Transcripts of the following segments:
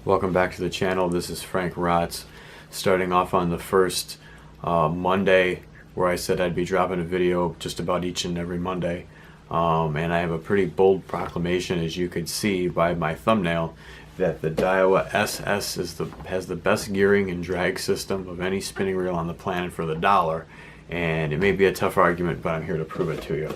Welcome back to the channel. This is Frank Rotz, starting off on the first Monday where I said I'd be dropping a video just about each and every Monday. And I have a pretty bold proclamation, as you could see by my thumbnail, that the Daiwa SS has the best gearing and drag system of any spinning reel on the planet for the dollar. And it may be a tough argument, but I'm here to prove it to you.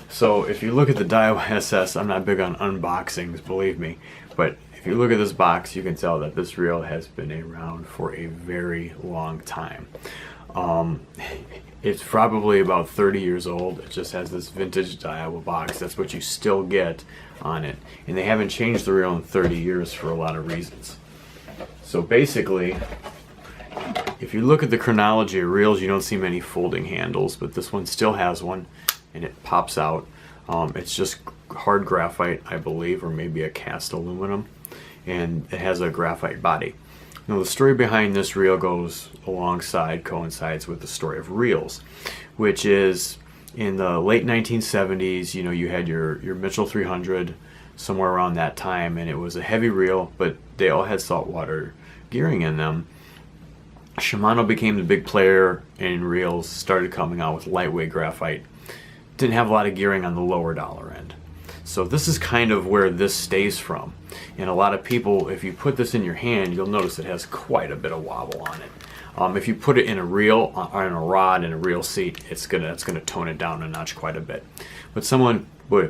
So if you look at the Daiwa SS, I'm not big on unboxings, believe me, but if you look at this box, you can tell that this reel has been around for a very long time. It's probably about 30 years old. It just has this vintage Daiwa box. That's what you still get on it. And they haven't changed the reel in 30 years for a lot of reasons. So basically, if you look at the chronology of reels, you don't see many folding handles, but this one still has one, and it pops out. It's just hard graphite, I believe, or maybe a cast aluminum, and it has a graphite body. Now the story behind this reel coincides with the story of reels, which is in the late 1970s, you had your Mitchell 300 somewhere around that time, and it was a heavy reel, but they all had saltwater gearing in them. Shimano became the big player in reels, started coming out with lightweight graphite. Didn't have a lot of gearing on the lower dollar end. So this is kind of where this stays from. And a lot of people, if you put this in your hand, you'll notice it has quite a bit of wobble on it. If you put it in a reel, or in a rod, in a reel seat, it's gonna tone it down a notch quite a bit. But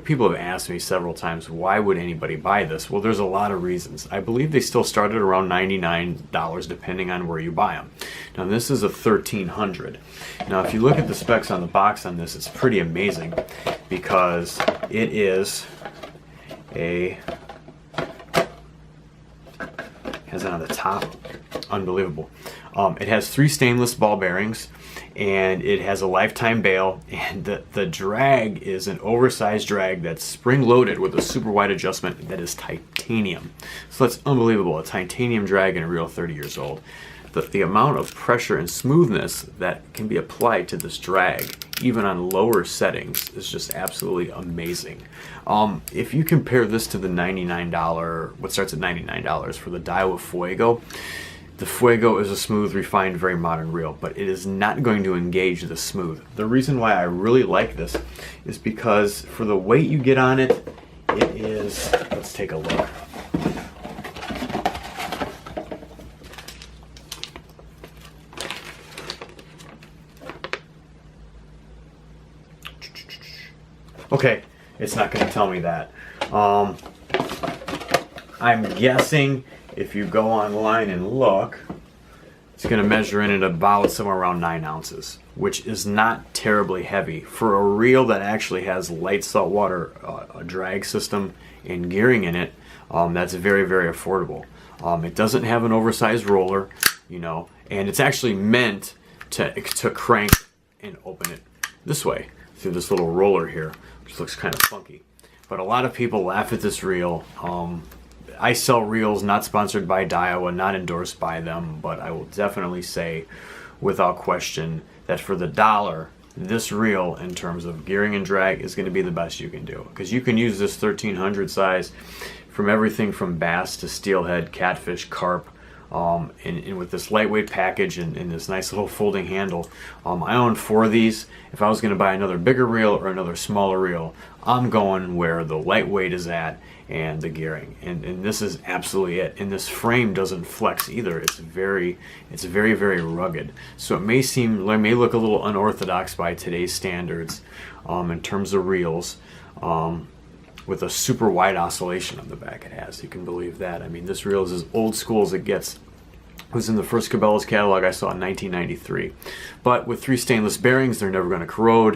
people have asked me several times, why would anybody buy this? Well, there's a lot of reasons. I believe they still started around $99, depending on where you buy them. Now this is a 1300. Now if you look at the specs on the box on this, it's pretty amazing, because it is has it on the top, unbelievable. It has 3 stainless ball bearings, and it has a lifetime bail, and the drag is an oversized drag that's spring loaded with a super wide adjustment that is titanium. So that's unbelievable, a titanium drag in a reel 30 years old. The amount of pressure and smoothness that can be applied to this drag, even on lower settings, is just absolutely amazing. If you compare this to the $99, what starts at $99 for the Daiwa Fuego, the Fuego is a smooth, refined, very modern reel, but it is not going to engage the smooth. The reason why I really like this is because for the weight you get on it, it is, let's take a look. Okay, it's not going to tell me that. I'm guessing if you go online and look, it's going to measure in at about somewhere around 9 ounces, which is not terribly heavy. For a reel that actually has light saltwater a drag system and gearing in it, that's very, very affordable. It doesn't have an oversized roller, and it's actually meant to crank and open it this way through this little roller here, which looks kind of funky. But a lot of people laugh at this reel. I sell reels, not sponsored by Daiwa, not endorsed by them, but I will definitely say without question that for the dollar, this reel in terms of gearing and drag is going to be the best you can do, because you can use this 1300 size from everything from bass to steelhead, catfish, carp, and with this lightweight package and this nice little folding handle. I own 4 of these. If I was going to buy another bigger reel or another smaller reel, I'm going where the lightweight is at and the gearing, and this is absolutely it. And this frame doesn't flex either. It's very, very rugged. So it may look a little unorthodox by today's standards in terms of reels. With a super wide oscillation on the back it has. You can believe that. I mean, this reel is as old school as it gets. It was in the first Cabela's catalog I saw in 1993. But with 3 stainless bearings, they're never going to corrode.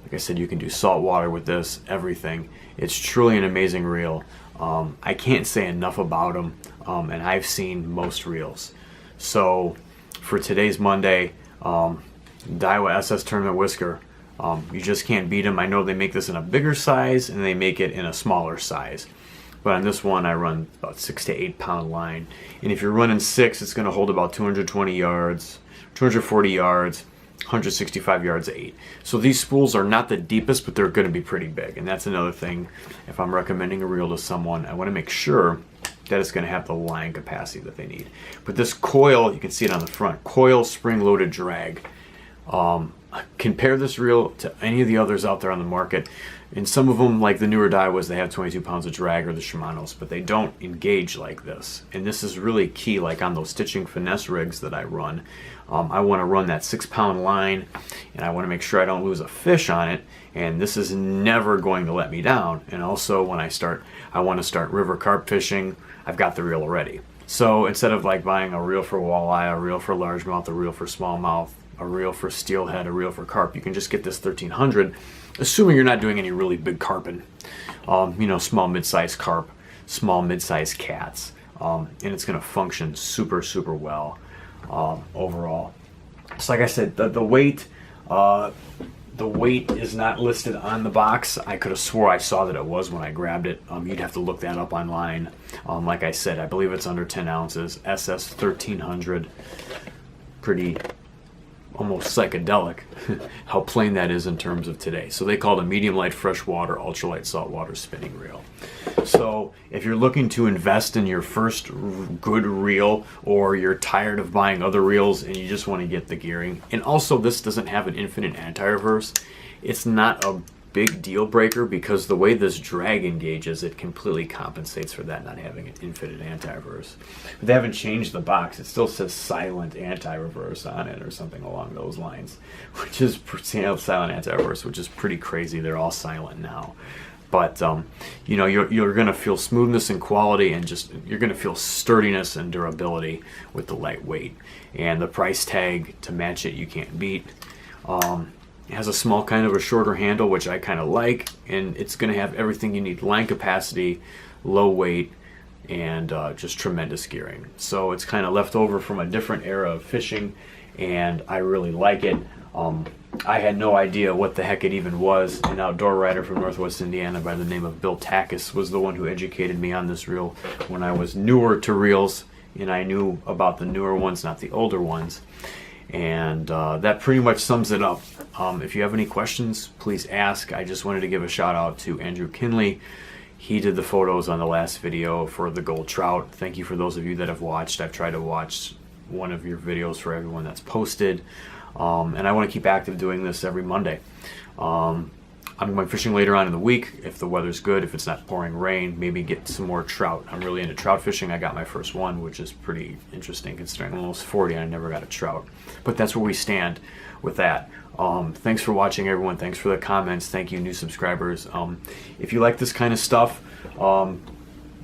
Like I said, you can do salt water with this, everything. It's truly an amazing reel. I can't say enough about them, and I've seen most reels. So for today's Monday, Daiwa SS Tournament Whisker, you just can't beat them. I know they make this in a bigger size and they make it in a smaller size. But on this one I run about 6 to 8 pound line. And if you're running 6, it's going to hold about 220 yards, 240 yards, 165 yards 8. So these spools are not the deepest, but they're going to be pretty big. And that's another thing. If I'm recommending a reel to someone, I want to make sure that it's going to have the line capacity that they need. But this coil, you can see it on the front, coil spring-loaded drag. Compare this reel to any of the others out there on the market. And some of them, like the newer Daiwas, they have 22 pounds of drag, or the Shimanos, but they don't engage like this. And this is really key, like on those stitching finesse rigs that I run. I want to run that 6-pound line, and I want to make sure I don't lose a fish on it. And this is never going to let me down. And also when I want to start river carp fishing, I've got the reel already. So instead of like buying a reel for walleye, a reel for largemouth, a reel for smallmouth, a reel for steelhead, a reel for carp, you can just get this 1300, assuming you're not doing any really big carping. You know, small mid-sized carp, small mid-sized cats, and it's going to function super, super well overall. So like I said, the weight is not listed on the box. I could have swore I saw that it was when I grabbed it. You'd have to look that up online. Like I said, I believe it's under 10 ounces. SS 1300. Pretty almost psychedelic how plain that is in terms of today. So they call it a medium light freshwater, ultralight saltwater spinning reel. So if you're looking to invest in your first good reel, or you're tired of buying other reels and you just want to get the gearing, and also this doesn't have an infinite anti-reverse, it's not a big deal breaker, because the way this drag engages, it completely compensates for that not having an infinite anti-reverse. But they haven't changed the box. It still says silent anti-reverse on it, or something along those lines, which is silent anti-reverse, which is pretty crazy. They're all silent now. But you know, you're going to feel smoothness and quality, and just you're going to feel sturdiness and durability with the lightweight, and the price tag to match it you can't beat. It has a small kind of a shorter handle, which I kind of like, and it's going to have everything you need: line capacity, low weight, and just tremendous gearing. So it's kind of left over from a different era of fishing, and I really like it. I had no idea what the heck it even was. An outdoor writer from Northwest Indiana by the name of Bill Takis was the one who educated me on this reel when I was newer to reels, and I knew about the newer ones, not the older ones. And that pretty much sums it up. If you have any questions, please ask. I just wanted to give a shout out to Andrew Kinley. He did the photos on the last video for the gold trout. Thank you for those of you that have watched. I've tried to watch one of your videos for everyone that's posted. And I want to keep active doing this every Monday. I'm going fishing later on in the week if the weather's good, if it's not pouring rain, maybe get some more trout. I'm really into trout fishing. I got my first one, which is pretty interesting considering I'm almost 40 and I never got a trout. But that's where we stand with that. Thanks for watching, everyone. Thanks for the comments. Thank you, new subscribers. If you like this kind of stuff,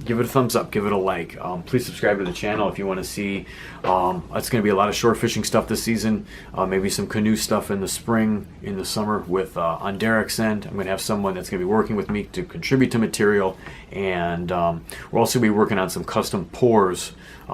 give it a thumbs up, give it a like. Please subscribe to the channel if you want to see. It's going to be a lot of shore fishing stuff this season, maybe some canoe stuff in the spring, in the summer with on Derek's end. I'm going to have someone that's going to be working with me to contribute to material, and we'll also be working on some custom pours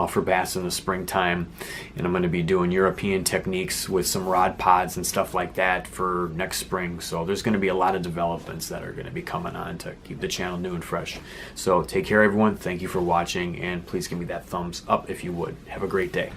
for bass in the springtime, and I'm going to be doing European techniques with some rod pods and stuff like that for next spring. So there's going to be a lot of developments that are going to be coming on to keep the channel new and fresh. So take care, everyone. Thank you for watching, and please give me that thumbs up if you would. Have a great day.